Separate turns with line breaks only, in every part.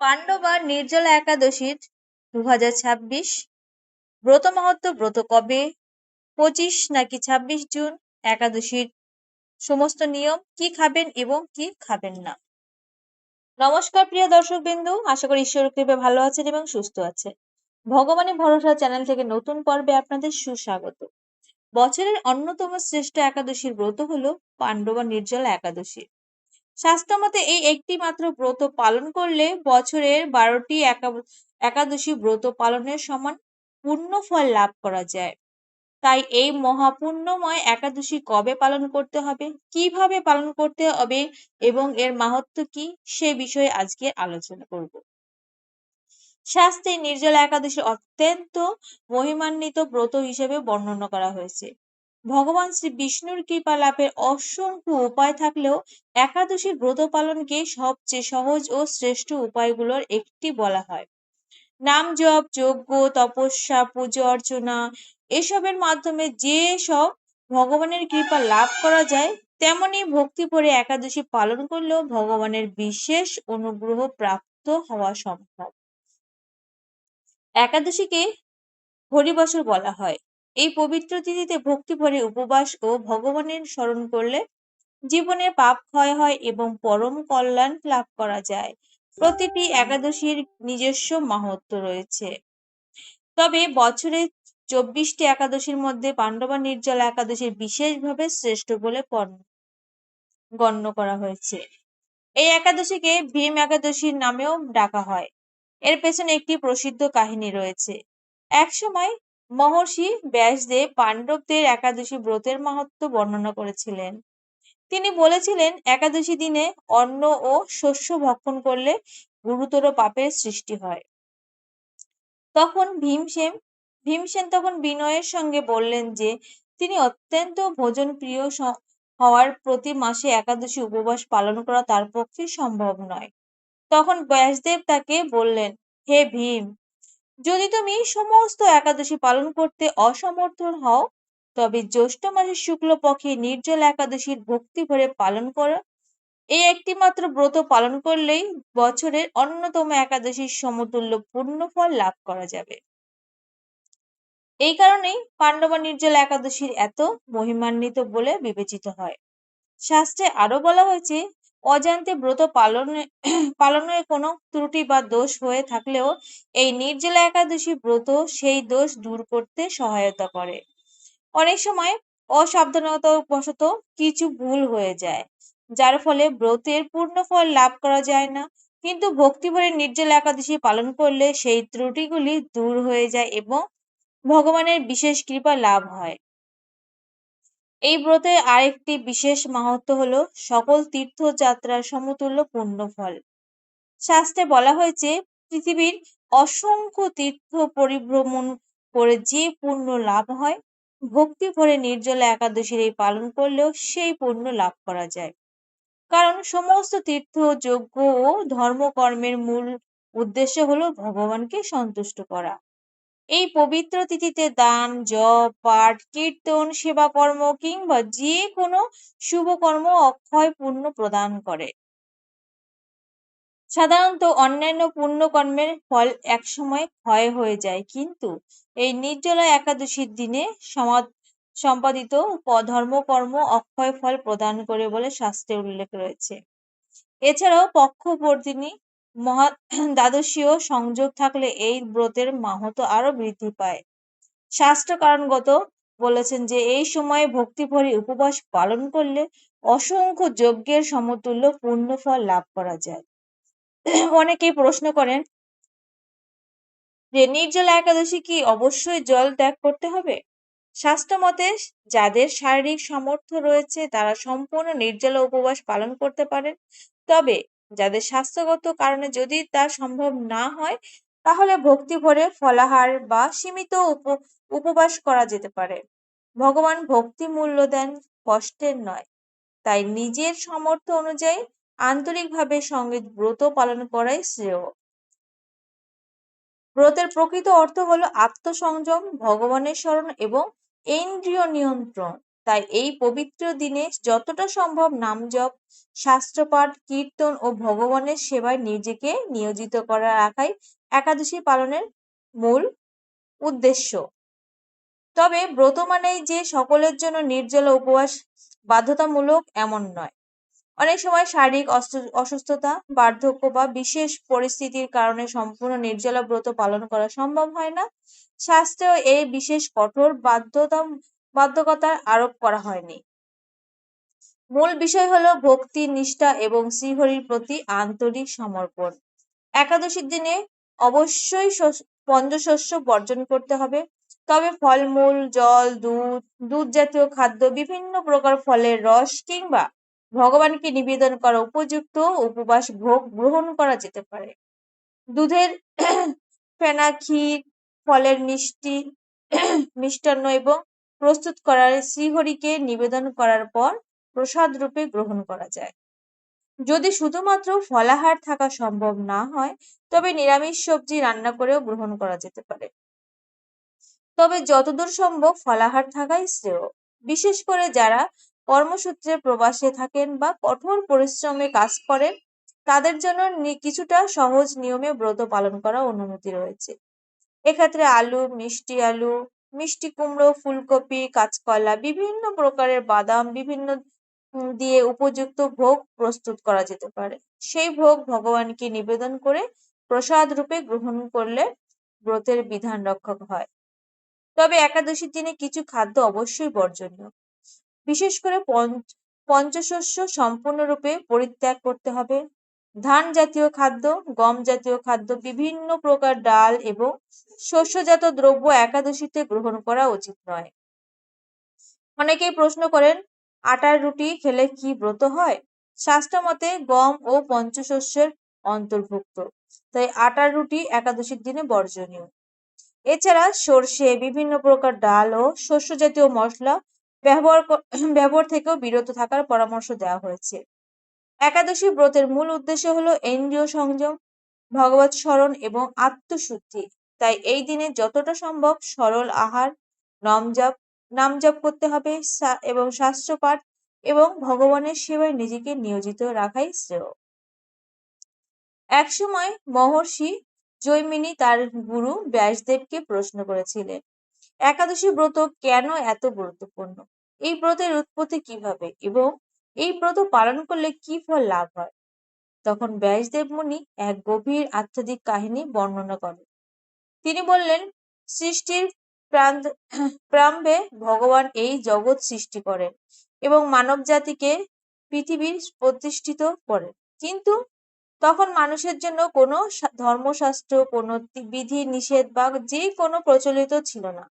পাণ্ডবা নির্জলা একাদশীর 2026 ব্রত মাহাত্ম্য। ব্রত কবে? 25 নাকি 26 জুন? একাদশীর সমস্ত নিয়ম, কি খাবেন এবং কি খাবেন না। নমস্কার প্রিয় দর্শক বিন্দু, আশা করি ঈশ্বরের কৃপায় ভালো আছেন এবং সুস্থ আছেন। ভগবানের ভরসা চ্যানেল থেকে নতুন পর্বে আপনাদের সুস্বাগত। বছরের অন্যতম শ্রেষ্ঠ একাদশীর ব্রত হলো পাণ্ডবা নির্জলা একাদশী। শাস্ত্রমতে এই একটি মাত্র ব্রত পালন করলে বছরের 12টি একাদশী ব্রত পালনের সমান পূর্ণ ফল লাভ করা যায়। তাই এই মহাপুণ্যময় একাদশী কবে পালন করতে হবে, কিভাবে পালন করতে হবে এবং এর মাহাত্ম্য কি, সে বিষয়ে আজকে আলোচনা করব। শাস্ত্রে নির্জলা একাদশী অত্যন্ত মহিমান্বিত ব্রত হিসেবে বর্ণনা করা হয়েছে। ভগবান শ্রী বিষ্ণুর কৃপা লাভের অসংখ্য উপায় থাকলেও একাদশীর ব্রত পালনকে সবচেয়ে সহজ ও শ্রেষ্ঠ উপায়গুলোর একটি বলা হয়। নাম জপ, যজ্ঞ, তপস্যা, পুজো অর্চনা এসবের মাধ্যমে যে সব ভগবানের কৃপা লাভ করা যায়, তেমনি ভক্তি ভরে একাদশী পালন করলেও ভগবানের বিশেষ অনুগ্রহ প্রাপ্ত হওয়া সম্ভব। একাদশীকে হরিবাসর বলা হয়। এই পবিত্র তিথিতে ভক্তি ভরে উপবাস ও ভগবানের স্মরণ করলে জীবনের পাপ ক্ষয় হয় এবং পরম কল্যাণ লাভ করা যায়। প্রতিটি একাদশীর নিজস্ব মাহাত্ম্য রয়েছে। তবে বছরে 24টি একাদশীর মধ্যে পাণ্ডবা নির্জলা একাদশী বিশেষভাবে শ্রেষ্ঠ বলে গণ্য করা হয়েছে। এই একাদশীকে ভীম একাদশীর নামেও ডাকা হয়। এর পেছনে একটি প্রসিদ্ধ কাহিনী রয়েছে। একসময় মহর্ষি ব্যাসদেব পাণ্ডবদের একাদশী ব্রতের মাহাত্ম্য বর্ণনা করেছিলেন। তিনি বলেছিলেন, একাদশী দিনে অন্ন ও শস্য ভক্ষণ করলে গুরুতর পাপের সৃষ্টি হয়। তখন ভীমসেন তখন বিনয়ের সঙ্গে বললেন যে তিনি অত্যন্ত ভোজন প্রিয় হওয়ার প্রতি মাসে একাদশী উপবাস পালন করা তার পক্ষে সম্ভব নয়। তখন ব্যাসদেব তাকে বললেন, হে ভীম, যদি তুমি সমস্ত একাদশী পালন করতে অসমর্থ হও, তবে জ্যৈষ্ঠ মাসের শুক্লপক্ষে নির্জলা একাদশীর ভক্তি ভরে পালন করো। এই একটি মাত্র ব্রত পালন করলেই বছরের অন্যতম একাদশীর সমতুল্য পূর্ণ ফল লাভ করা যাবে। এই কারণেই পাণ্ডবা নির্জলা একাদশীর এত মহিমান্বিত বলে বিবেচিত হয়। শাস্ত্রে আরো বলা হয়েছে, অজান্তে ব্রত পালনে কোনো ত্রুটি বা দোষ হয়ে থাকলেও এই নির্জলা একাদশী ব্রত সেই দোষ দূর করতে সহায়তা করে। অনেক সময় অসাবধানতাবশত কিছু ভুল হয়ে যায়, যার ফলে ব্রতের পূর্ণ ফল লাভ করা যায় না। কিন্তু ভক্তি ভরে নির্জলা একাদশী পালন করলে সেই ত্রুটিগুলি দূর হয়ে যায় এবং ভগবানের বিশেষ কৃপা লাভ হয়। এই ব্রতের আরেকটি বিশেষ মাহাত্ম্য হলো সকল তীর্থযাত্রার সমতুল্য পুণ্য ফল। শাস্ত্রে বলা হয়েছে, পৃথিবীর অসংখ্য তীর্থ পরিভ্রমণ করে যে পুণ্য লাভ হয়, ভক্তি ভরে নির্জলা একাদশীর এই পালন করলেও সেই পুণ্য লাভ করা যায়। কারণ সমস্ত তীর্থ, যজ্ঞ ও ধর্মকর্মের মূল উদ্দেশ্য হলো ভগবানকে সন্তুষ্ট করা। এই পবিত্র তিথিতে দান, জপ, পাঠ, কীর্তন, সেবাকর্ম কিংবা যে কোনো শুভকর্ম অক্ষয় পুণ্য প্রদান করে। সাধারণত অন্যান্য পুণ্যকর্মের ফল একসময় ক্ষয় হয়ে যায়, কিন্তু এই নির্জলা একাদশীর দিনে সম্পাদিত ধর্মকর্ম অক্ষয় ফল প্রদান করে বলে শাস্ত্রে উল্লেখ রয়েছে। এছাড়াও পক্ষবর্তিনী দ্বাদশীও সংযোগ থাকলে এই ব্রতের মাহাত্ম্য আরো বৃদ্ধি পায়। শাস্ত্র কারণগত বলেছেন যে এই সময়ে ভক্তি ভরে উপবাস পালন করলে অসংখ্য যজ্ঞের সমতুল্য পূর্ণ ফল লাভ করা যায়। অনেকেই প্রশ্ন করেন যে নির্জলা একাদশী কি অবশ্যই জল ত্যাগ করতে হবে? শাস্ত্র মতে যাদের শারীরিক সামর্থ্য রয়েছে তারা সম্পূর্ণ নির্জলা উপবাস পালন করতে পারেন। তবে যাদের স্বাস্থ্যগত কারণে যদি তা সম্ভব না হয়, তাহলে ভক্তি ভরে ফলাহার বা সীমিত উপবাস করা যেতে পারে। ভগবান ভক্তি মূল্য দেন, কষ্টের নয়। তাই নিজের সামর্থ্য অনুযায়ী আন্তরিকভাবে সঙ্গে ব্রত পালন করাই শ্রেয়। ব্রতের প্রকৃত অর্থ হলো আত্মসংযম, ভগবানের স্মরণ এবং ইন্দ্রিয় নিয়ন্ত্রণ। তাই এই পবিত্র দিনে যতটা সম্ভব নাম জপ, শাস্ত্রপাঠ, কীর্তন ও ভগবানের সেবায় নিজেকে নিয়োজিত করা রাখাই একাদশী পালনের মূল উদ্দেশ্য। তবে ব্রত মানেই যে সকলের জন্য নির্জলা উপবাস বাধ্যতামূলক এমন নয়। অনেক সময় শারীরিক অসুস্থতা, বার্ধক্য বা বিশেষ পরিস্থিতির কারণে সম্পূর্ণ নির্জলা ব্রত পালন করা সম্ভব হয় না। শাস্ত্রেও এই বিশেষ কঠোর বাধ্যকতা আরোপ করা হয়নি। মূল বিষয় হলো ভক্তি, নিষ্ঠা এবং শ্রীহরির প্রতি আন্তরিক সমর্পণ। একাদশীর দিনে অবশ্যই পঞ্চশস্য বর্জন করতে হবে। তবে ফলমূল, জল, দুধ জাতীয় খাদ্য, বিভিন্ন প্রকার ফলের রস কিংবা ভগবানকে নিবেদন করা উপযুক্ত উপবাস ভোগ গ্রহণ করা যেতে পারে। দুধের ফেনা, ক্ষীর, ফলের মিষ্টান্ন এবং প্রস্তুত করার শ্রীহরিকে নিবেদন করার পর প্রসাদ রূপে গ্রহণ করা যায়। যদি শুধুমাত্র ফলাহার থাকা সম্ভব না হয়, তবে নিরামিষ সবজি রান্না করেও গ্রহণ করা যেতে পারে। তবে যতদূর সম্ভব ফলাহার থাকাই শ্রেয়। বিশেষ করে যারা কর্মসূত্রে প্রবাসে থাকেন বা কঠোর পরিশ্রমে কাজ করেন, তাদের জন্য কিছুটা সহজ নিয়মে ব্রত পালন করার অনুমতি রয়েছে। এক্ষেত্রে মিষ্টি আলু, মিষ্টি কুমড়ো, ফুলকপি, কাঁচকলা, বিভিন্ন প্রকারের বাদাম, বিভিন্ন দিয়ে উপযুক্ত ভোগ প্রস্তুত করা যেতে পারে। সেই ভোগ ভগবানকে নিবেদন করে প্রসাদ রূপে গ্রহণ করলে ব্রতের বিধান রক্ষক হয়। তবে একাদশীর দিনে কিছু খাদ্য অবশ্যই বর্জনীয়। বিশেষ করে পঞ্চশস্য সম্পূর্ণরূপে পরিত্যাগ করতে হবে। ধান জাতীয় খাদ্য, গম জাতীয় খাদ্য, বিভিন্ন প্রকার ডাল এবং শস্যজাত দ্রব্য একাদশীতে গ্রহণ করা উচিত নয়। অনেকেই প্রশ্ন করেন, আটার রুটি খেলে কি ব্রত হয়? শাস্ত্র মতে গম ও পঞ্চশস্যের অন্তর্ভুক্ত, তাই আটার রুটি একাদশীর দিনে বর্জনীয়। এছাড়া সর্ষে, বিভিন্ন প্রকার ডাল ও শস্য জাতীয় মশলা ব্যবহার থেকেও বিরত থাকার পরামর্শ দেওয়া হয়েছে। একাদশী ব্রতের মূল উদ্দেশ্য হলো ইন্দ্রিয় সংযম, ভগবত স্মরণ এবং আত্মশুদ্ধি। তাই এই দিনে যতটা সম্ভব সরল আহার, নাম জপ করতে হবে এবং শাস্ত্র পাঠ এবং ভগবানের সেবায় নিজেকে নিয়োজিত রাখাই শ্রেয়। একসময় মহর্ষি জৈমিনী তার গুরু ব্যাসদেবকে প্রশ্ন করেছিলেন, একাদশী ব্রত কেন এত গুরুত্বপূর্ণ? এই ব্রতের উৎপত্তি কিভাবে এবং এই ব্রত পালন করলে কি ফল লাভ হয়? তখন ব্যাসদেব মুনি এক গভীর আধ্যাত্মিক কাহিনী বর্ণনা করেন। তিনি বললেন, সৃষ্টির প্রারম্ভে ভগবান এই জগৎ সৃষ্টি করেন এবং মানব জাতিকে পৃথিবীর প্রতিষ্ঠিত করেন। কিন্তু তখন মানুষের জন্য কোনো ধর্মশাস্ত্র, কোনো বিধি নিষেধ বা যে কোনো প্রচলিত ছিল না।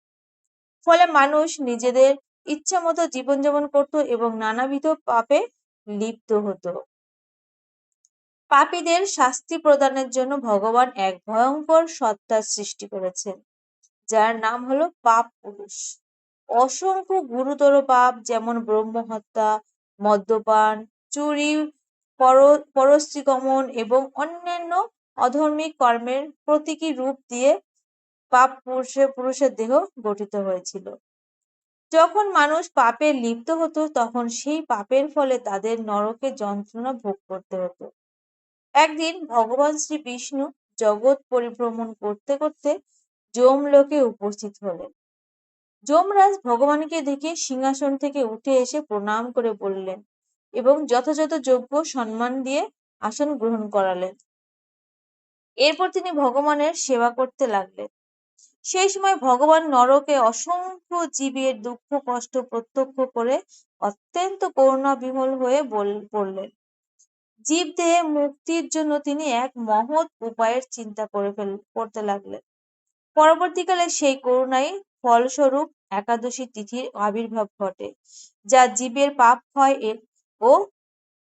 ফলে মানুষ নিজেদের ইচ্ছা মতো জীবনযাপন করত এবং নানাবিধ পাপে লিপ্ত হতো। পাপীদের শাস্তি প্রদানের জন্য ভগবান এক ভয়ঙ্কর সত্তার সৃষ্টি করেছেন, যার নাম হলো পাপ পুরুষ। অসংখ্য গুরুতর পাপ যেমন ব্রহ্মহত্যা, মদ্যপান, চুরি, পরস্ত্রীগমন এবং অন্যান্য অধর্মিক কর্মের প্রতীকী রূপ দিয়ে পাপ পুরুষের দেহ গঠিত হয়েছিল। যখন মানুষ পাপে লিপ্ত হতো, তখন সেই পাপের ফলে তাদের নরকে যন্ত্রণা ভোগ করতে হতো। একদিন ভগবান শ্রী বিষ্ণু জগৎ পরিভ্রমণ করতে করতে যমলোকে উপস্থিত হলেন। যমরাজ ভগবানকে দেখে সিংহাসন থেকে উঠে এসে প্রণাম করে বললেন এবং যথাযথ যোগ্য সম্মান দিয়ে আসন গ্রহণ করালেন। এরপর তিনি ভগবানের সেবা করতে লাগলেন। সেই সময় ভগবান নরকে অসংখ্য জীবের দুঃখ কষ্ট প্রত্যক্ষ করে অত্যন্ত করুণা বিমল হয়ে পড়লেন। জীবদেহে মুক্তির জন্য তিনি এক মহৎ উপায়ের চিন্তা করতে লাগলেন। পরবর্তীকালে সেই করুণাই ফলস্বরূপ একাদশী তিথির আবির্ভাব ঘটে, যা জীবের পাপ ক্ষয় ও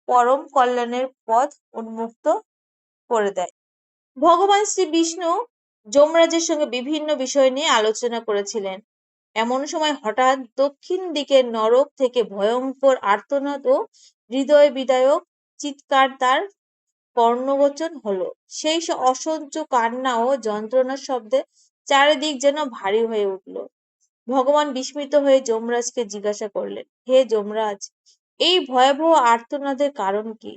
পরম কল্যাণের পথ উন্মুক্ত করে দেয়। ভগবান শ্রী বিষ্ণু যমরাজের সঙ্গে বিভিন্ন বিষয় নিয়ে আলোচনা করেছিলেন। এমন সময় হঠাৎ দক্ষিণ দিকের নরক থেকে ভয়ঙ্কর আর্তনাদ ও হৃদয় বিদারক চিৎকার তার কর্ণগোচর হলো। সেই অসহ্য কান্না ও যন্ত্রণার শব্দে চারিদিক যেন ভারী হয়ে উঠল। ভগবান বিস্মিত হয়ে যমরাজকে জিজ্ঞাসা করলেন, হে যমরাজ, এই ভয়াবহ আর্তনাদের কারণ কি?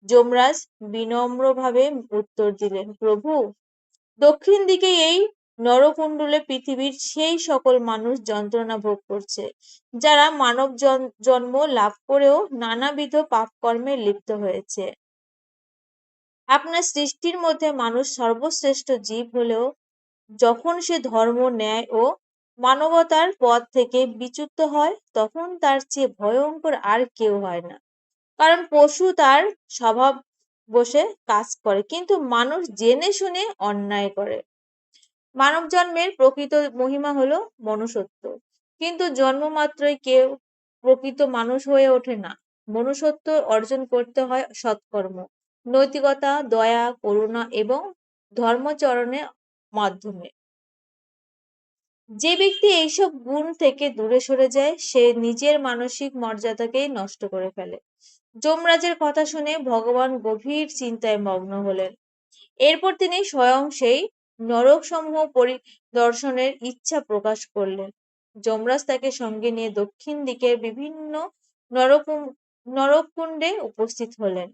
যমরাজ বিনম্রভাবে উত্তর দিলেন, প্রভু, দক্ষিণ দিকে এই নরকুণ্ডলে পৃথিবীর সেই সকল মানুষ যন্ত্রণা ভোগ করছে, যারা মানব জন্ম লাভ করেও নানাবিধ পাপকর্মে লিপ্ত হয়েছে। আপনার সৃষ্টির মধ্যে মানুষ সর্বশ্রেষ্ঠ জীব হলেও যখন সে ধর্ম, ন্যায় ও মানবতার পথ থেকে বিচ্যুত হয়, তখন তার চেয়ে ভয়ঙ্কর আর কেউ হয় না। কারণ পশু তার স্বভাব বসে কাজ করে, কিন্তু মানুষ জেনে শুনে অন্যায় করে। মানব জন্মের প্রকৃত মহিমা হলো মনুষ্যত্ব, কিন্তু জন্ম মাত্রই কেউ প্রকৃত মানুষ হয়ে ওঠে না। মনুষ্যত্ব অর্জন করতে হয় সৎকর্ম, নৈতিকতা, দয়া, করুণা এবং ধর্মাচরণের মাধ্যমে। যে ব্যক্তি এইসব গুণ থেকে দূরে সরে যায়, সে নিজের মানসিক মর্যাদাকেই নষ্ট করে ফেলে। যমরাজের কথা শুনে ভগবান গভীর চিন্তায় মগ্ন হলেন। এরপর তিনি স্বয়ং সেই নরকসমূহ পরিদর্শনের ইচ্ছা প্রকাশ করলেন। যমরাজ তাকে সঙ্গে নিয়ে দক্ষিণ দিকের বিভিন্ন নরককুণ্ডে উপস্থিত হলেন।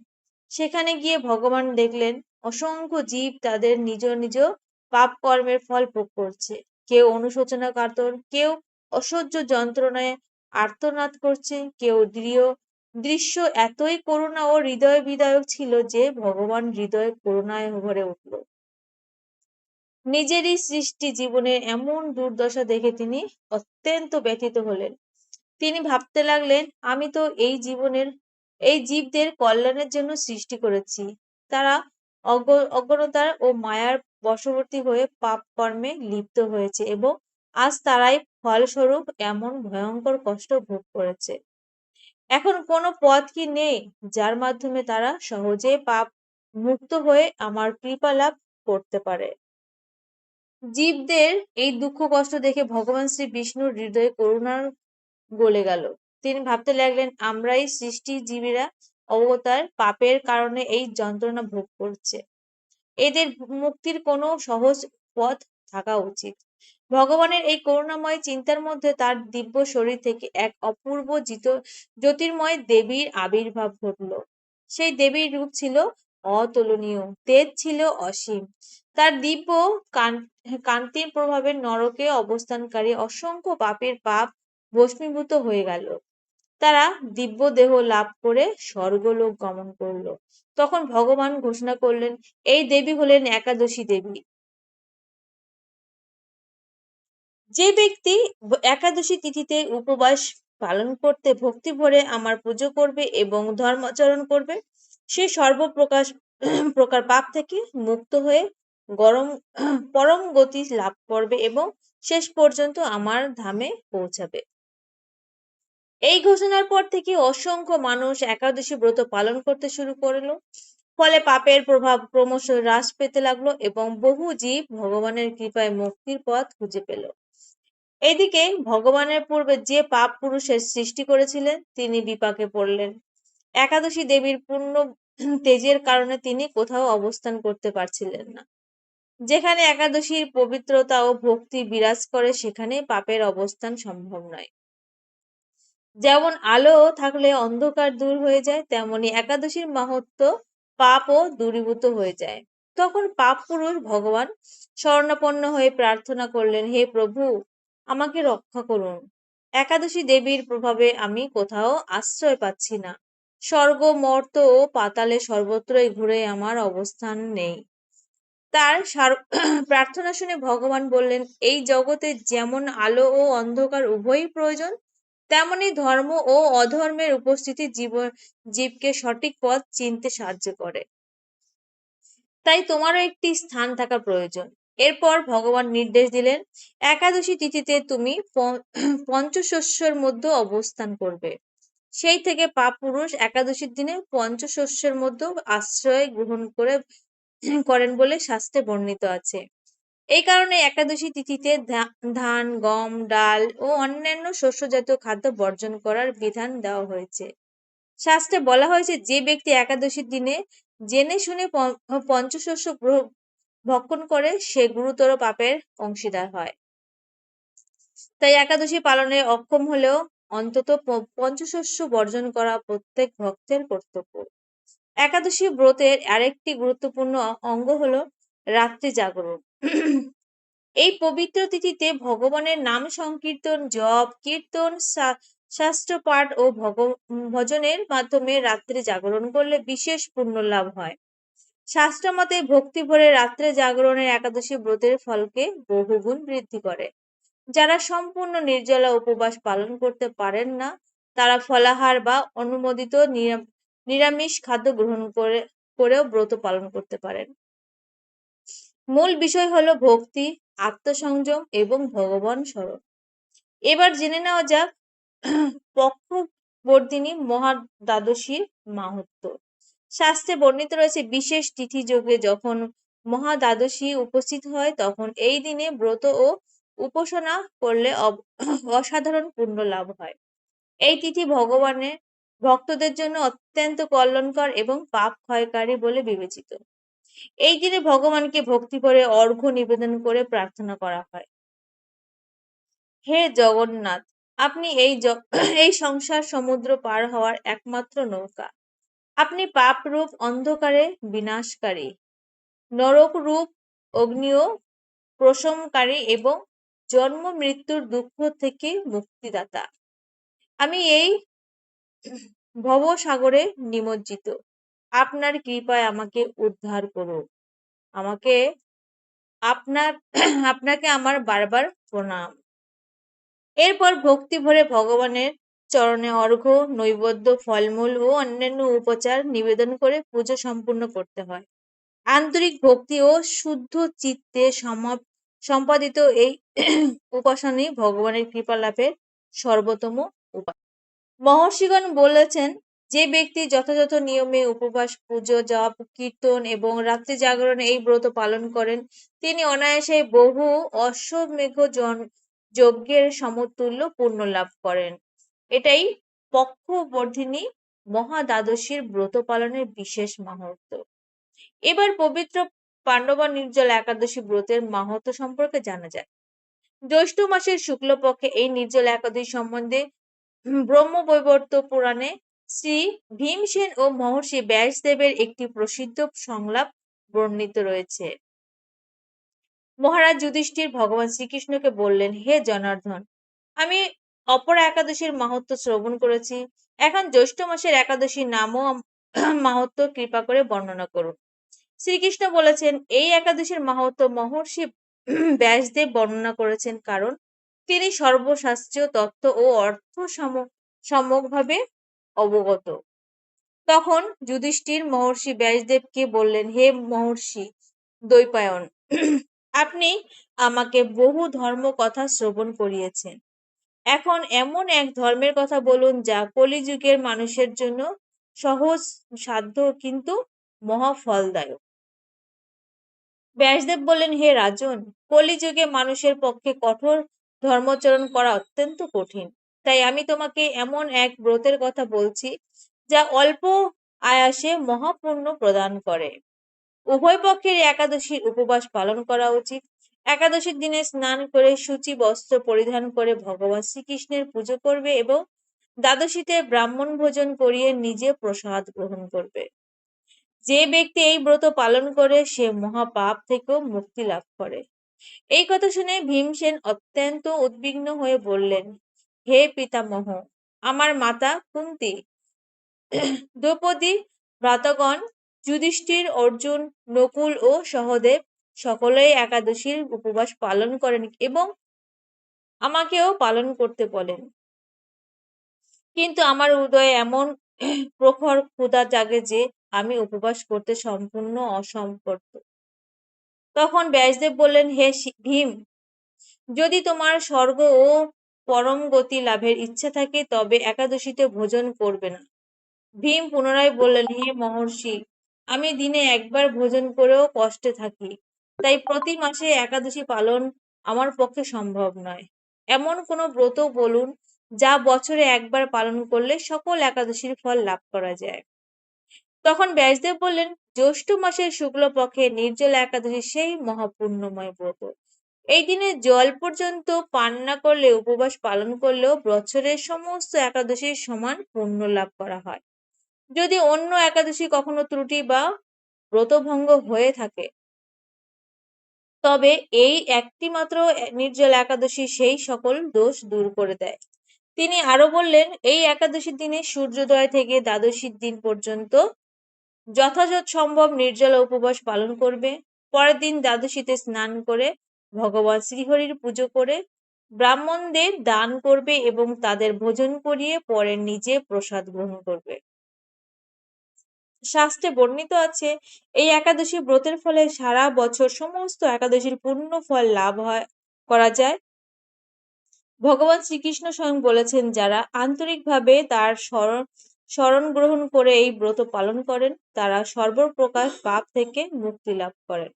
সেখানে গিয়ে ভগবান দেখলেন অসংখ্য জীব তাদের নিজ নিজ পাপ কর্মের ফল ভোগ করছে। কেউ অনুশোচনা কাতর, কেউ অসহ্য যন্ত্রণায় আর্তনাদ করছে, কেউ দৃশ্য এতই করুণা ও হৃদয় বিদারক ছিল যে ভগবান হৃদয় করুণায় ভরে উঠল। নিজেরই সৃষ্টি জীবনের এমন দুর্দশা দেখে তিনি অত্যন্ত ব্যথিত হলেন। তিনি ভাবতে লাগলেন, আমি তো এই জীবদের কল্যাণের জন্য সৃষ্টি করেছি। তারা অজ্ঞতার ও মায়ার বশবর্তী হয়ে পাপ কর্মে লিপ্ত হয়েছে এবং আজ তারাই ফলস্বরূপ এমন ভয়ঙ্কর কষ্ট ভোগ করেছে। এখন কোনো পথ কি নেই যার মাধ্যমে তারা সহজে পাপ মুক্ত হয়ে আমার কৃপা লাভ করতে পারে? জীবদের এই দুঃখ কষ্ট দেখে ভগবান শ্রী বিষ্ণুর হৃদয়ে করুণার গলে গেল। তিনি ভাবতে লাগলেন, আমরাই সৃষ্টি জীবীরা অবতার পাপের কারণে এই যন্ত্রণা ভোগ করছে। এদের মুক্তির কোনো সহজ পথ থাকা উচিত। ভগবানের এই করুণাময় চিন্তার মধ্যে তার দিব্য শরীর থেকে এক অপূর্ব জ্যোতির্ময় দেবীর আবির্ভাব ঘটল। সেই দেবীর রূপ ছিল অতুলনীয়, তেজ ছিল অসীম। তার দিব্য কান্তির প্রভাবে নরকে অবস্থানকারী অসংখ্য পাপ ভস্মীভূত হয়ে গেল। তারা দিব্য দেহ লাভ করে স্বর্গলোক গমন করল। তখন ভগবান ঘোষণা করলেন, এই দেবী হলেন একাদশী দেবী। যে ব্যক্তি একাদশী তিথিতে উপবাস পালন করতে ভক্তি ভরে আমার পুজো করবে এবং ধর্মাচরণ করবে, সে প্রকার পাপ থেকে মুক্ত হয়ে পরম গতি লাভ করবে এবং শেষ পর্যন্ত আমার ধামে পৌঁছাবে। এই ঘোষণার পর থেকে অসংখ্য মানুষ একাদশী ব্রত পালন করতে শুরু করলো। ফলে পাপের প্রভাব ক্রমশ হ্রাস পেতে লাগলো এবং বহু জীব ভগবানের কৃপায় মুক্তির পথ খুঁজে পেল। এদিকে ভগবানের পূর্বে যে পাপ পুরুষের সৃষ্টি করেছিলেন, তিনি বিপাকে পড়লেন। একাদশী দেবীর পূর্ণ তেজের কারণে তিনি কোথাও অবস্থান করতে পারছিলেন না। যেখানে একাদশীর পবিত্রতা ও ভক্তি বিরাজ করে, সেখানে পাপের অবস্থান সম্ভব নয়। যেমন আলো থাকলে অন্ধকার দূর হয়ে যায়, তেমনি একাদশীর মাহাত্ম্য পাপও দূরীভূত হয়ে যায়। তখন পাপ পুরুষ ভগবান শরণাপন্ন হয়ে প্রার্থনা করলেন, হে প্রভু, আমাকে রক্ষা করুন। একাদশী দেবীর প্রভাবে আমি কোথাও আশ্রয় পাচ্ছি না। স্বর্গ, মর্ত ও পাতালে সর্বত্রই ঘুরে আমার অবস্থান নেই। তার প্রার্থনা শুনে ভগবান বললেন, এই জগতে যেমন আলো ও অন্ধকার উভয়ই প্রয়োজন, তেমনি ধর্ম ও অধর্মের উপস্থিতি জীবকে সঠিক পথ চিনতে সাহায্য করে। তাই তোমারও একটি স্থান থাকা প্রয়োজন। এরপর ভগবান নির্দেশ দিলেন, একাদশী তিথিতে তুমি পঞ্চশস্যের মধ্যে অবস্থান করবে। সেই থেকে পাপ পুরুষ একাদশীর দিনে পঞ্চশস্যের মধ্যে আশ্রয় গ্রহণ করেন বলে শাস্ত্রে বর্ণিত আছে। এই কারণে একাদশী তিথিতে ধান, গম, ডাল ও অন্যান্য শস্যজাতীয় খাদ্য বর্জন করার বিধান দেওয়া হয়েছে। শাস্ত্রে বলা হয়েছে, যে ব্যক্তি একাদশীর দিনে জেনে শুনে পঞ্চশস্য ভক্ষণ করে, সে গুরুতর পাপের অংশীদার হয়। তাই একাদশী পালনে অক্ষম হলেও অন্তত পঞ্চশস্য বর্জন করা প্রত্যেক ভক্তের কর্তব্য। একাদশী ব্রতের আরেকটি গুরুত্বপূর্ণ অঙ্গ হলো রাত্রি জাগরণ। এই পবিত্র তিথিতে ভগবানের নাম সংকীর্তন, জপ, কীর্তন, শাস্ত্র পাঠ ও ভজনের মাধ্যমে রাত্রি জাগরণ করলে বিশেষ পুণ্য লাভ হয়। শাস্ত্র মতে ভক্তি ভরে রাত্রে জাগরণের একাদশী ব্রতের ফলকে বহুগুণ বৃদ্ধি করে। যারা সম্পূর্ণ নির্জলা উপবাস পালন করতে পারেন না, তারা ফলাহার বা অনুমোদিত নিরামিষ খাদ্য গ্রহণ করেও ব্রত পালন করতে পারেন। মূল বিষয় হলো ভক্তি, আত্মসংযম এবং ভগবান স্মরণ। এবার জেনে নেওয়া যাক পক্ষবর্ধিনী মহাদ্বাদশীর মাহাত্ম্য। শাস্ত্রে বর্ণিত রয়েছে বিশেষ তিথি যোগে যখন মহাদ্বাদশী উপস্থিত হয় তখন এই দিনে ব্রত ও উপাসনা করলে অসাধারণ পুণ্য লাভ হয়। এই তিথি ভগবানের ভক্তদের জন্য অত্যন্ত কল্যাণকর এবং পাপ ক্ষয়কারী বলে বিবেচিত। এই দিনে ভগবানকে ভক্তি করে অর্ঘ্য নিবেদন করে প্রার্থনা করা হয়, হে জগন্নাথ, আপনি এই সংসার সমুদ্র পার হওয়ার একমাত্র নৌকা। আপনি পাপ রূপ অন্ধকারে বিনাশকারী, নরক রূপ অগ্নিও প্রশমকারী এবং জন্ম মৃত্যুর দুঃখ থেকে মুক্তিদাতা। আমি এই ভবসাগরে নিমজ্জিত, আপনার কৃপায় আমাকে উদ্ধার করুন। আমাকে আপনাকে আমার বারবার প্রণাম। এরপর ভক্তি ভরে ভগবানের চরণে অর্ঘ্য, নৈবেদ্য, ফলমূল ও অন্যান্য উপচার নিবেদন করে পুজো সম্পূর্ণ করতে হয়। আন্তরিক ভক্তি ও শুদ্ধ চিত্তে সম্পাদিত এই উপাসনাই ভগবানের কৃপা লাভের সর্বোত্তম উপায়। মহর্ষিগণ বলেছেন, যে ব্যক্তি যথাযথ নিয়মে উপবাস, পুজো, জপ, কীর্তন এবং রাত্রি জাগরণে এই ব্রত পালন করেন তিনি অনায়াসে বহু অশ্বমেধ যজ্ঞের সমতুল্য পুণ্য লাভ করেন। এটাই পক্ষবর্ধিনী মহাদ্বাদশীর ব্রত পালনের বিশেষ মাহাত্ম্য। এবার পবিত্র পাণ্ডবা নির্জলা একাদশী ব্রতের মাহাত্ম্য সম্পর্কে জানা যায়। জ্যৈষ্ঠ মাসের শুক্লপক্ষে এই নির্জলা একাদশী সম্বন্ধে ব্রহ্মবৈবর্ত পুরাণে শ্রী ভীমসেন ও মহর্ষি ব্যাসদেবের একটি প্রসিদ্ধ সংলাপ বর্ণিত রয়েছে। মহারাজ যুধিষ্ঠির ভগবান শ্রীকৃষ্ণকে বললেন, হে জনার্দন, আমি অপরা একাদশীর মাহাত্ম্য শ্রবণ করেছি, এখন জ্যৈষ্ঠ মাসের একাদশীর নাম ও মাহাত্ম্য কৃপা করে বর্ণনা করুন। শ্রীকৃষ্ণ বলেছেন, এই একাদশীর মাহাত্ম্য মহর্ষি ব্যাসদেব বর্ণনা করেছেন, কারণ তিনি সর্বশাস্ত্রীয় তত্ত্ব ও অর্থ সম্যকভাবে অবগত। তখন যুধিষ্ঠির মহর্ষি ব্যাসদেবকে বললেন, হে মহর্ষি দ্বৈপায়ন, আপনি আমাকে বহু ধর্ম কথা শ্রবণ করিয়েছেন, এখন এমন এক ধর্মের কথা বলুন যা কলিযুগের মানুষের জন্য সহজ সাধ্য কিন্তু মহা ফলদায়ক। ব্যাসদেব বললেন, হে রাজন, কলিযুগে মানুষের পক্ষে কঠোর ধর্মাচরণ করা অত্যন্ত কঠিন। তাই আমি তোমাকে এমন এক ব্রতের কথা বলছি যা অল্প আয়াসে মহাপুণ্য প্রদান করে। উভয় পক্ষের একাদশীর উপবাস পালন করা উচিত। একাদশীর দিনে স্নান করে শুচি বস্ত্র পরিধান করে ভগবান শ্রীকৃষ্ণের পুজো করবে এবং দ্বাদশীতে ব্রাহ্মণ ভোজন করিয়ে নিজে প্রসাদ গ্রহণ করবে। যে ব্যক্তি এই ব্রত পালন করে সে মহাপাপ থেকেও মুক্তি লাভ করে। এই কথা শুনে ভীমসেন অত্যন্ত উদ্বিগ্ন হয়ে বললেন, হে পিতামহ, আমার মাতা কুন্তী, দ্রৌপদী, ভ্রাতাগণ যুধিষ্ঠির, অর্জুন, নকুল ও সহদেব সকলেই একাদশীর উপবাস পালন করেন এবং আমাকেও পালন করতে বলেন, কিন্তু আমার হৃদয়ে এমন প্রখর ক্ষুধা জাগে যে আমি উপবাস করতে সম্পূর্ণ অসমর্থ। তখন ব্যাসদেব বললেন, হে ভীম, যদি তোমার স্বর্গ ও পরম গতি লাভের ইচ্ছে থাকে তবে একাদশীতে ভোজন করবে না। ভীম পুনরায় বললেন, হে মহর্ষি, আমি দিনে একবার ভোজন করেও কষ্টে থাকি, তাই প্রতি মাসে একাদশী পালন আমার পক্ষে সম্ভব নয়। এমন কোনো ব্রত বলুন যা বছরে একবার পালন করলে সকল একাদশীর ফল লাভ করা যায়। তখন ব্যাসদেব বললেন, জ্যৈষ্ঠ মাসের শুক্লপক্ষে নির্জলা একাদশী সেই মহাপুণ্যময় ব্রত এই দিনে জল পর্যন্ত পান না করলে, উপবাস পালন করলেও বছরের সমস্ত একাদশীর সমান পুণ্য লাভ করা হয়। যদি অন্য একাদশী কখনো ত্রুটি বা ব্রতভঙ্গ হয়ে থাকে, তবে এই একটি মাত্র নির্জল একাদশী সেই সকল দোষ দূর করে দেয়। তিনি আরো বললেন, এই একাদশীর দিনে সূর্যোদয় থেকে দ্বাদশীর দিন পর্যন্ত যথাযথ সম্ভব নির্জলা উপবাস পালন করবে। পরের দিন দ্বাদশীতে স্নান করে ভগবান শ্রীহরির পুজো করে ব্রাহ্মণদের দান করবে এবং তাদের ভোজন করিয়ে পরে নিজে প্রসাদ গ্রহণ করবে। শাস্ত্রে বর্ণিত আছে, এই একাদশী ব্রতের ফলে সারা বছর সমস্ত একাদশীর পূর্ণ ফল লাভ করা যায়। ভগবান শ্রীকৃষ্ণ স্বয়ং বলেছেন, যারা আন্তরিকভাবে তার শরণ গ্রহণ করে এই ব্রত পালন করেন, তারা সর্বপ্রকার পাপ থেকে মুক্তি লাভ করেন।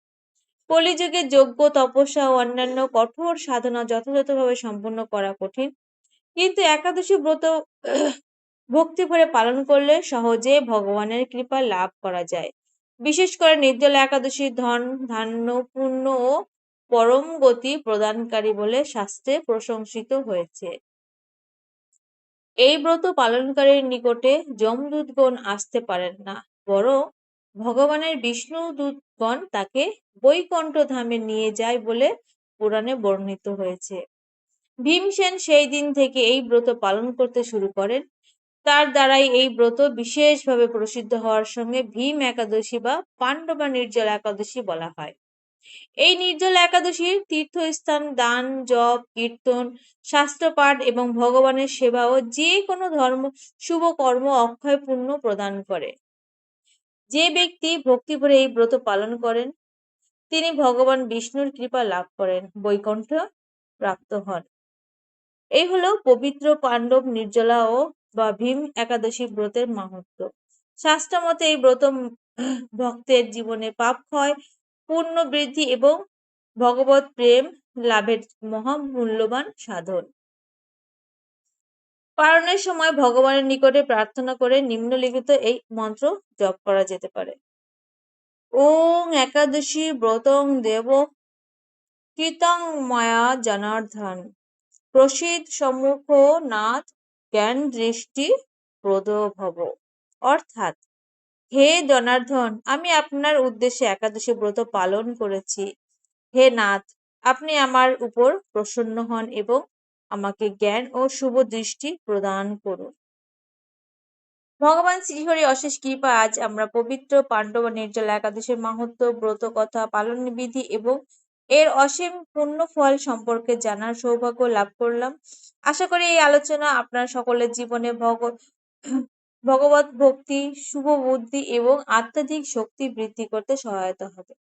কলিযুগে যজ্ঞ, তপস্যা ও অন্যান্য কঠোর সাধনা যথাযথভাবে সম্পন্ন করা কঠিন, কিন্তু একাদশী ব্রত ভক্তি ভরে পালন করলে সহজে ভগবানের কৃপা লাভ করা যায়। বিশেষ করে নির্জলা একাদশী ধন, ধান্য, পুণ্য ও পরম গতি প্রদানকারী বলে শাস্ত্রে প্রশংসিত হয়েছে। এই ব্রত পালনকারীর নিকটে যমদূতগণ আসতে পারেন না, বরং ভগবানের বিষ্ণু দূতগণ তাকে বৈকুণ্ঠ ধামে নিয়ে যায় বলে পুরাণে বর্ণিত হয়েছে। ভীমসেন সেই দিন থেকে এই ব্রত পালন করতে শুরু করেন। তার দ্বারাই এই ব্রত বিশেষভাবে প্রসিদ্ধ হওয়ার সঙ্গে ভীম একাদশী বা পাণ্ডবা নির্জলা একাদশী বলা হয়। এই নির্জলা একাদশীর তীর্থস্থান, দান, জপ, কীর্তন, শাস্ত্রপাঠ এবং ভগবানের সেবা ও যে কোনো শুভ কর্ম অক্ষয় পুণ্য প্রদান করে। যে ব্যক্তি ভক্তি ভরে এই ব্রত পালন করেন, তিনি ভগবান বিষ্ণুর কৃপা লাভ করেন, বৈকুণ্ঠ প্রাপ্ত হন। এই হলো পবিত্র পাণ্ডব নির্জলা ও বা ভীম একাদশী ব্রতের মাহাত্ম্য। শাস্ত্র মতে এই ব্রত ভক্তের জীবনে পাপ ক্ষয়, পুণ্য বৃদ্ধি এবং ভগবত প্রেম লাভের মহামূল্যবান সাধন। পালনের সময় ভগবানের নিকটে প্রার্থনা করে নিম্নলিখিত এই মন্ত্র জপ করা যেতে পারে। ওং একাদশী ব্রতং দেব কৃতং মায়া জনার্দন প্রসিদ সম্মুখ নাথ জ্ঞান দৃষ্টি প্রদ ভব। অর্থাৎ, হে জনার্দন, আমি আপনার উদ্দেশ্যে একাদশী ব্রত পালন করেছি। হে নাথ, আপনি আমার উপর প্রসন্ন হন এবং আমাকে জ্ঞান ও শুভ দৃষ্টি প্রদান করুন। ভগবান শ্রীহরি অশেষ কৃপা আজ আমরা পবিত্র পাণ্ডব নির্জলা একাদশীর মাহাত্ম্য, ব্রত কথা, পালন বিধি এবং এর অসীম পুণ্য ফল সম্পর্কে জানার সৌভাগ্য লাভ করলাম। আশা করি এই আলোচনা আপনার সকলের জীবনে ভগবত ভক্তি, শুভ বুদ্ধি এবং আধ্যাত্মিক শক্তি বৃদ্ধি করতে সহায়তা হবে।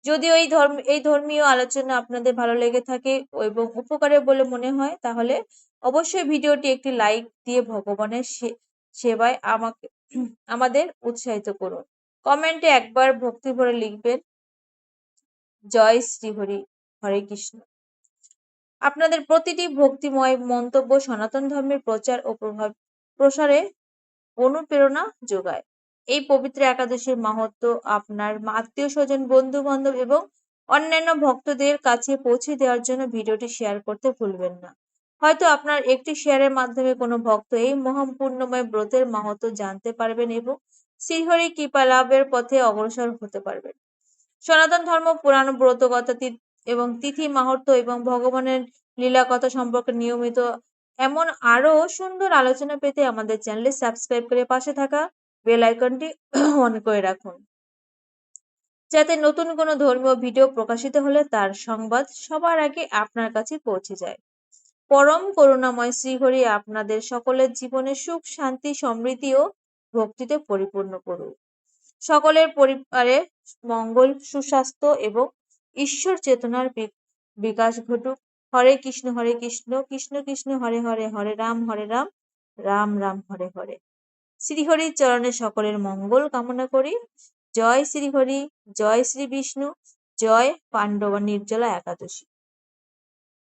যদিও এই ধর্মীয় আলোচনা আপনাদের ভালো লেগে থাকে এবং উপকারে বলে মনে হয়, তাহলে অবশ্যই ভিডিওটি একটি লাইক দিয়ে ভগবানের সেবায় আমাদের উৎসাহিত করুন। কমেন্টে একবার ভক্তি ভরে লিখবেন, জয় শ্রীহরি, হরে কৃষ্ণ। আপনাদের প্রতিটি ভক্তিময় মন্তব্য সনাতন ধর্মের প্রচার ও প্রসারে অনুপ্রেরণা যোগায়। এই পবিত্র একাদশীর মাহাত্ম্য আপনার আত্মীয় স্বজন, বন্ধু বান্ধব এবং অন্যান্য ভক্তদের কাছে পৌঁছে দেওয়ার জন্য ভিডিওটি শেয়ার করতে ভুলবেন না। হয়তো আপনার একটি শেয়ারের মাধ্যমে কোনো ভক্ত এই মহাপুণ্যময় ব্রতের মাহাত্ম্য জানতে পারবেন এবং শ্রীহরি কৃপা লাভের পথে অগ্রসর হতে পারবেন। সনাতন ধর্ম, পুরাণ, ব্রত কথা এবং তিথি মাহাত্ম্য এবং ভগবানের লীলা কথা সম্পর্কে নিয়মিত এমন আরো সুন্দর আলোচনা পেতে আমাদের চ্যানেলে সাবস্ক্রাইব করে পাশে থাকা বেল আইকনটি অন করে রাখুন, যাতে নতুন কোনো ধর্মীয় ভিডিও প্রকাশিত হলে তার সংবাদ সবার আগে আপনার কাছে পৌঁছে যায়। পরম করুণাময় শ্রীহরি আপনাদের সকলের জীবনে সুখ, শান্তি, সমৃদ্ধি ও ভক্তিতে পরিপূর্ণ করুন। সকলের পরিবারে মঙ্গল, সুস্বাস্থ্য এবং ঈশ্বর চেতনার বিকাশ ঘটুক। হরে কৃষ্ণ, কৃষ্ণ কৃষ্ণ হরে হরে, হরে রাম, রাম রাম হরে হরে। শ্রীহরির চরণে সকলের মঙ্গল কামনা করি। জয় শ্রীহরি, জয় শ্রী বিষ্ণু, জয় পাণ্ডবা নির্জলা একাদশী।